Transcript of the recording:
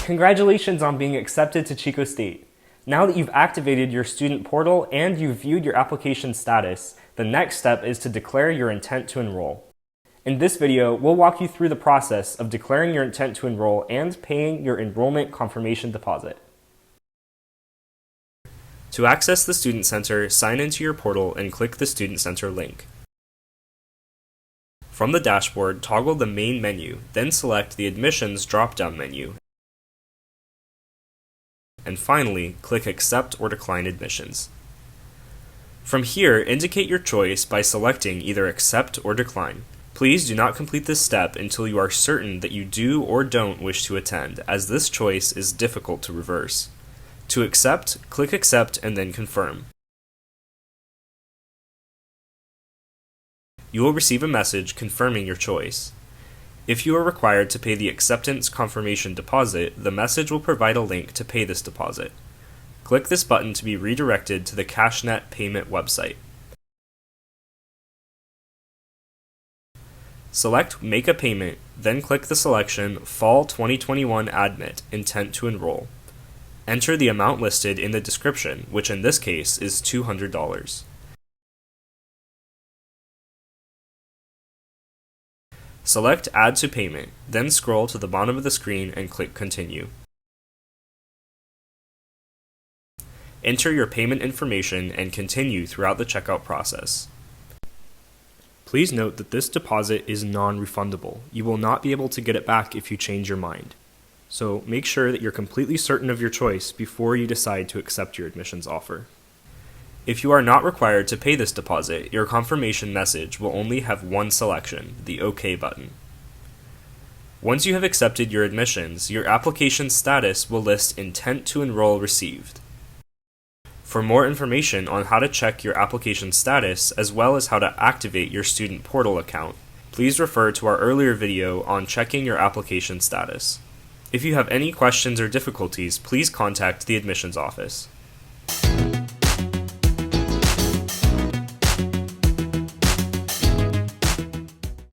Congratulations on being accepted to Chico State. Now that you've activated your student portal and you've viewed your application status, the next step is to declare your intent to enroll. In this video, we'll walk you through the process of declaring your intent to enroll and paying your enrollment confirmation deposit. To access the Student Center, sign into your portal and click the Student Center link. From the dashboard, toggle the main menu, then select the Admissions drop-down menu. And finally, click Accept or Decline Admissions. From here, indicate your choice by selecting either Accept or Decline. Please do not complete this step until you are certain that you do or don't wish to attend, as this choice is difficult to reverse. To accept, click Accept and then Confirm. You will receive a message confirming your choice. If you are required to pay the acceptance confirmation deposit, the message will provide a link to pay this deposit. Click this button to be redirected to the CashNet payment website. Select Make a Payment, then click the selection Fall 2021 Admit Intent to Enroll. Enter the amount listed in the description, which in this case is $200. Select Add to Payment, then scroll to the bottom of the screen and click Continue. Enter your payment information and continue throughout the checkout process. Please note that this deposit is non-refundable. You will not be able to get it back if you change your mind. So make sure that you're completely certain of your choice before you decide to accept your admissions offer. If you are not required to pay this deposit, your confirmation message will only have one selection, the OK button. Once you have accepted your admissions, your application status will list Intent to Enroll Received. For more information on how to check your application status, as well as how to activate your student portal account, please refer to our earlier video on checking your application status. If you have any questions or difficulties, please contact the admissions office.